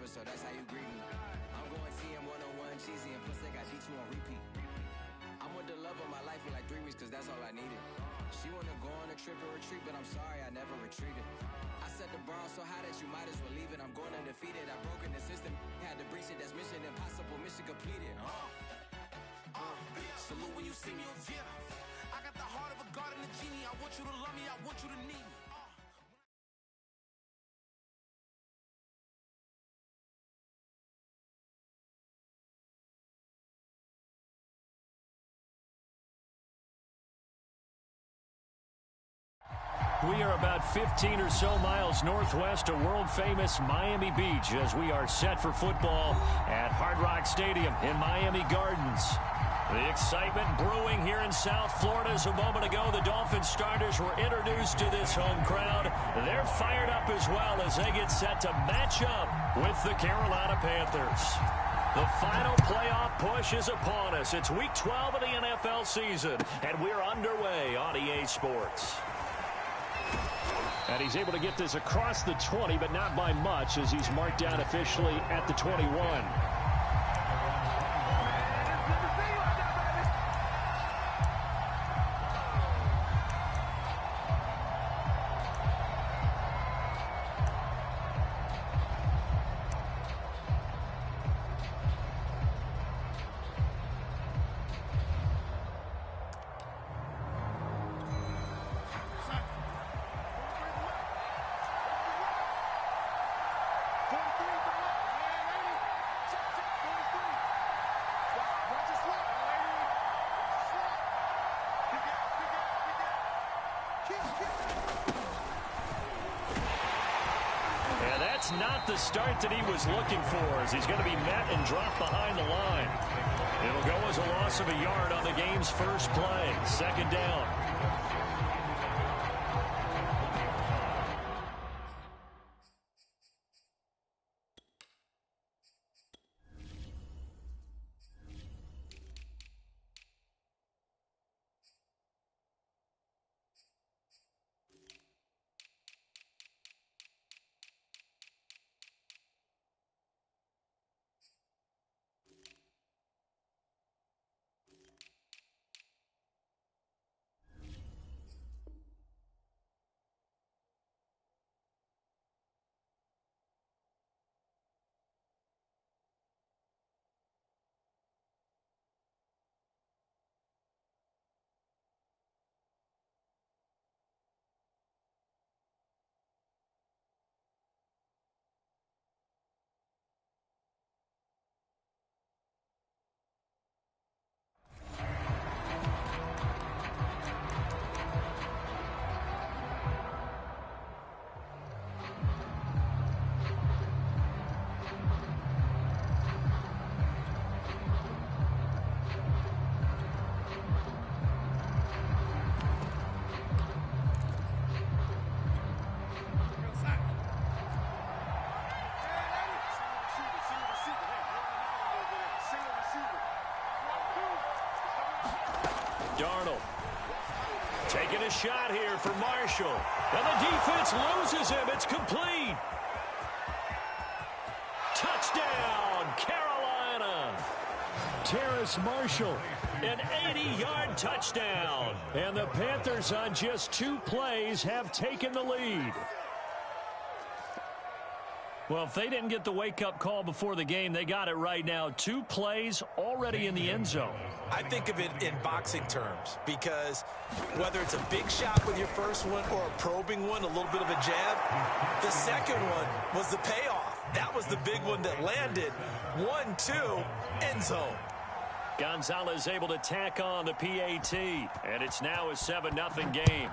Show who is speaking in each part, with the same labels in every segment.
Speaker 1: so that's how you greet me. I'm going TM 101, cheesy, and plus they got D2 on repeat. I'm with the love of my life for like 3 weeks, cause that's all I needed. She wanna go on a trip and retreat, but I'm sorry, I never retreated. I set the bar so high that you might as well leave it. I'm going undefeated, I've broken the system, had to breach it, that's mission impossible, mission completed. Salute when you see me, yeah. I got the heart of a god and a genie. I want you to love me, I want you to need me.
Speaker 2: We are about 15 or so miles northwest of world-famous Miami Beach as we are set for football at Hard Rock Stadium in Miami Gardens. The excitement brewing here in South Florida as a moment ago. The Dolphins starters were introduced to this home crowd. They're fired up as well as they get set to match up with the Carolina Panthers. The final playoff push is upon us. It's Week 12 of the NFL season, and we're underway on EA Sports. And he's able to get this across the 20, but not by much as he's marked down officially at the 21. And that's not the start that he was looking for as he's going to be met and dropped behind the line. It'll go as a loss of a yard on the game's first play. Second down. Darnold taking a shot here for Marshall. And the defense loses him. It's complete. Touchdown, Carolina. Terrace Marshall, an 80-yard touchdown. And the Panthers on just 2 plays have taken the lead. Well, if they didn't get the wake-up call before the game, they got it right now. 2 plays already in the end zone.
Speaker 3: I think of it in boxing terms because whether it's a big shot with your first one or a probing one, a little bit of a jab, the second one was the payoff. That was the big one that landed. 1-2, end zone.
Speaker 2: Gonzalez able to tack on the PAT, and it's now a 7-0 game.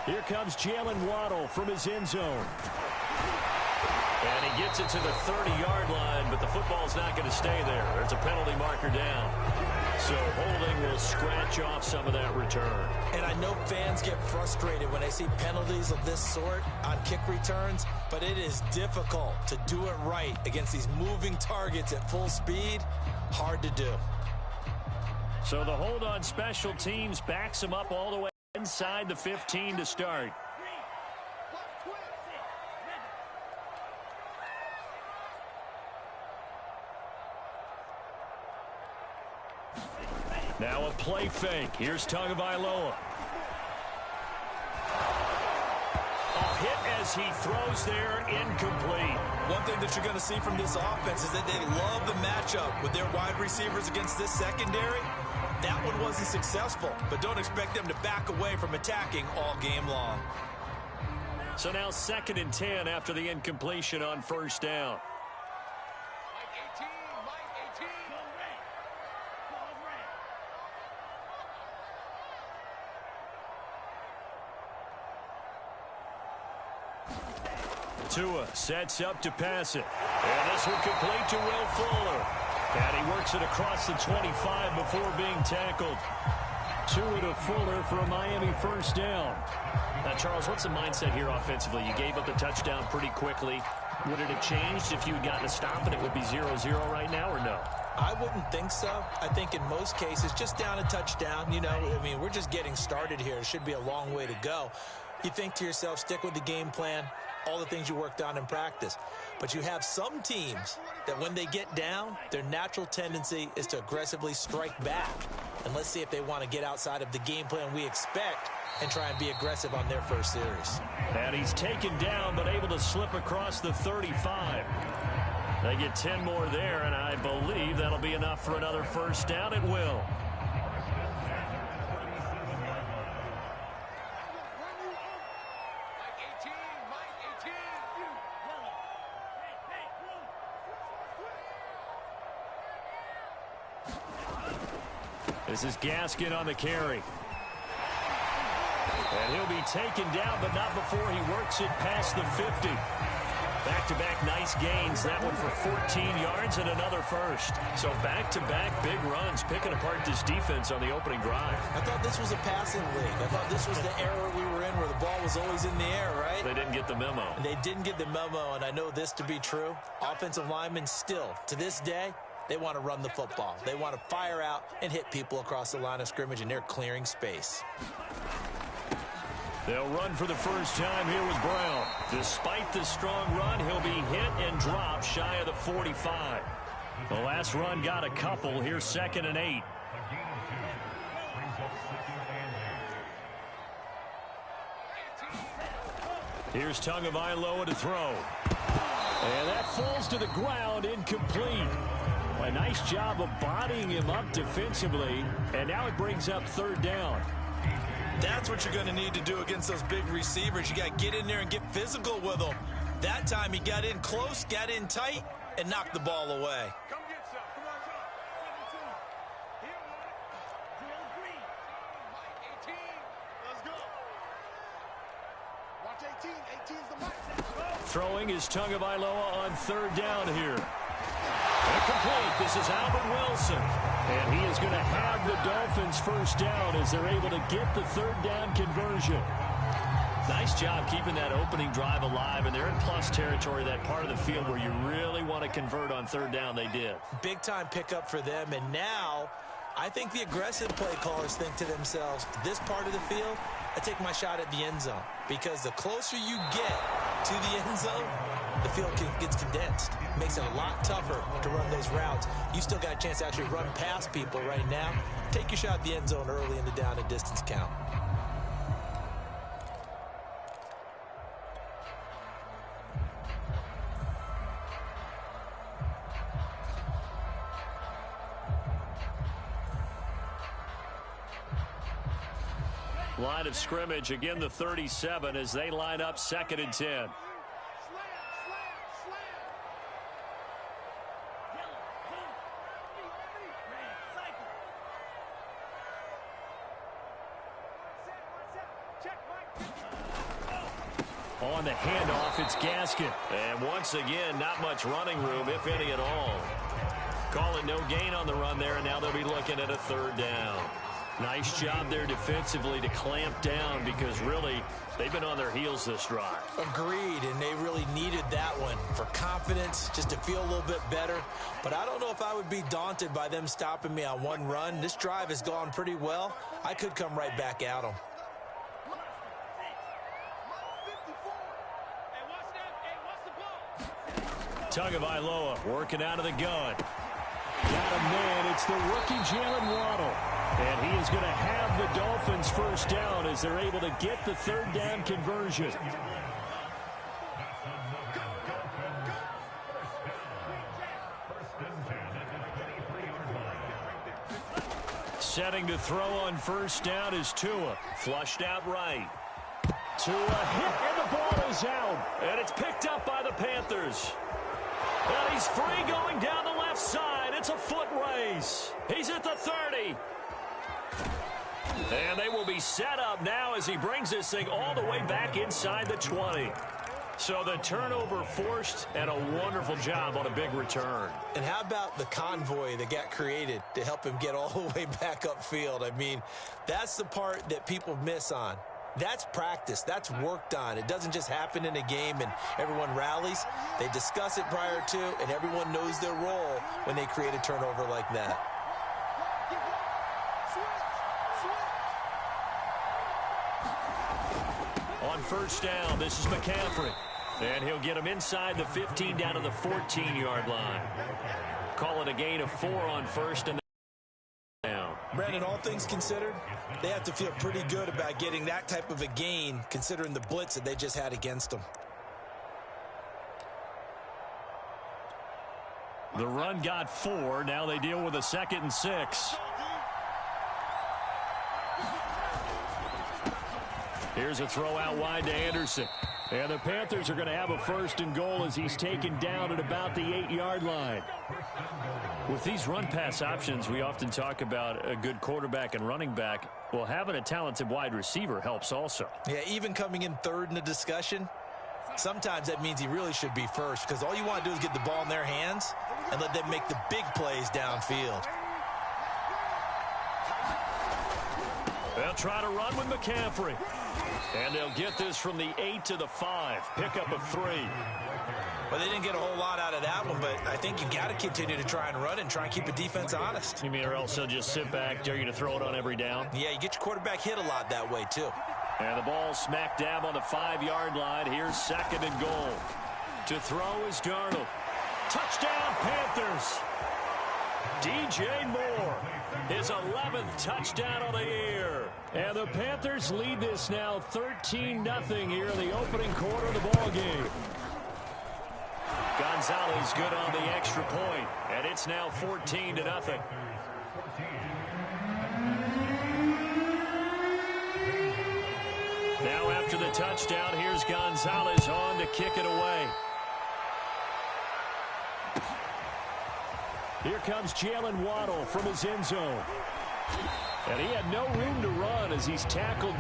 Speaker 2: Here comes Jalen Waddle from his end zone. And he gets it to the 30-yard line, but the football's not going to stay there. There's a penalty marker down. So holding will scratch off some of that return.
Speaker 3: And I know fans get frustrated when they see penalties of this sort on kick returns, but it is difficult to do it right against these moving targets at full speed. Hard to do.
Speaker 2: So the hold on special teams backs him up all the way inside the 15 to start. Now a play fake. Here's Tagovailoa. A hit as he throws there, incomplete.
Speaker 3: One thing that you're going to see from this offense is that they love the matchup with their wide receivers against this secondary. That one wasn't successful, but don't expect them to back away from attacking all game long.
Speaker 2: So now 2nd and 10 after the incompletion on first down. Tua sets up to pass it. And this will complete to Will Fuller. And he works it across the 25 before being tackled. Tua to Fuller for a Miami first down. Now, Charles, what's the mindset here offensively? You gave up the touchdown pretty quickly. Would it have changed if you had gotten a stop and it would be 0-0 right now, or no?
Speaker 3: I wouldn't think so. I think in most cases, just down a touchdown, you know, I mean, we're just getting started here. It should be a long way to go. You think to yourself, stick with the game plan, all the things you worked on in practice. But you have some teams that when they get down, their natural tendency is to aggressively strike back. And let's see if they want to get outside of the game plan we expect and try and be aggressive on their first series.
Speaker 2: And he's taken down but able to slip across the 35. They get 10 more there, and I believe that'll be enough for another first down. It will. This is Gaskin on the carry. And he'll be taken down, but not before he works it past the 50. Back-to-back nice gains. That one for 14 yards and another first. So back-to-back big runs, picking apart this defense on the opening drive.
Speaker 3: I thought this was a passing league. I thought this was the era we were in where the ball was always in the air, right?
Speaker 2: They didn't get the memo.
Speaker 3: They didn't get the memo, and I know this to be true. Offensive linemen still, to this day, they want to run the football. They want to fire out and hit people across the line of scrimmage, and they're clearing space.
Speaker 2: They'll run for the first time here with Brown. Despite the strong run, he'll be hit and dropped shy of the 45. The last run got a couple. Here's 2nd and 8. Here's Tagovailoa to throw. And that falls to the ground, incomplete. A nice job of bodying him up defensively, and now it brings up 3rd down.
Speaker 3: That's what you're going to need to do against those big receivers. You got to get in there and get physical with them. That time he got in close, got in tight, and knocked the ball away.
Speaker 4: Come get some. Come on, 17. 18. Let's go. Watch 18. 18's the mic.
Speaker 2: Throwing is Tagovailoa on 3rd down here. Incomplete. This is Albert Wilson. And he is going to have the Dolphins first down as they're able to get the 3rd down conversion. Nice job keeping that opening drive alive, and they're in plus territory, that part of the field where you really want to convert on 3rd down. They did.
Speaker 3: Big time pickup for them, and now I think the aggressive play callers think to themselves, this part of the field, I take my shot at the end zone, because the closer you get to the end zone, the field gets condensed. It makes it a lot tougher to run those routes. You still got a chance to actually run past people right now. Take your shot at the end zone early in the down and distance count.
Speaker 2: Line of scrimmage, again the 37 as they line up 2nd and 10. On the handoff, it's Gaskin. And once again, not much running room, if any at all. Call it no gain on the run there, and now they'll be looking at a 3rd down. Nice job there defensively to clamp down, because really they've been on their heels this drive.
Speaker 3: Agreed, and they really needed that one for confidence, just to feel a little bit better. But I don't know if I would be daunted by them stopping me on one run. This drive has gone pretty well. I could come right back at them.
Speaker 2: Tagovailoa working out of the gun. Got a man. It's the rookie Jalen Waddle. And he is going to have the Dolphins first down as they're able to get the third down conversion. Setting to throw on first down is Tua. Flushed out right. Tua hit, and the ball is out. And it's picked up by the Panthers. And he's free going down the left side. It's a foot race. He's at the 30. And they will be set up now as he brings this thing all the way back inside the 20. So the turnover forced, and a wonderful job on a big return.
Speaker 3: And how about the convoy that got created to help him get all the way back upfield? I mean, that's the part that people miss on. That's practice. That's worked on. It doesn't just happen in a game and everyone rallies. They discuss it prior to, and everyone knows their role when they create a turnover like that.
Speaker 2: On first down, this is McCaffrey. And he'll get him inside the 15 down to the 14-yard line. Call it a gain of 4 on first and down.
Speaker 3: Brandon, all things considered, they have to feel pretty good about getting that type of a gain considering the blitz that they just had against them.
Speaker 2: The run got 4. Now they deal with a 2nd and 6. Here's a throw out wide to Anderson. And the Panthers are going to have a 1st and goal as he's taken down at about the 8-yard line. With these run-pass options, we often talk about a good quarterback and running back. Well, having a talented wide receiver helps also.
Speaker 3: Yeah, even coming in third in the discussion, sometimes that means he really should be first because all you want to do is get the ball in their hands and let them make the big plays downfield.
Speaker 2: They'll try to run with McCaffrey. And they'll get this from the 8 to the 5. Pickup of 3.
Speaker 3: Well, they didn't get a whole lot out of that one, but I think you've got to continue to try and run and try and keep the defense honest.
Speaker 2: You mean or else they'll just sit back, dare you to throw it on every down?
Speaker 3: Yeah, you get your quarterback hit a lot that way, too.
Speaker 2: And the ball smack dab on the 5-yard line. Here's 2nd and goal. To throw is Darnold. Touchdown, Panthers. DJ Moore. His 11th touchdown of the year. And the Panthers lead this now 13-0 here in the opening quarter of the ball game. Gonzalez good on the extra point, and it's now 14-0. Now after the touchdown, here's Gonzalez on to kick it away. Here comes Jalen Waddle from his end zone. And he had no room to run as he's tackled.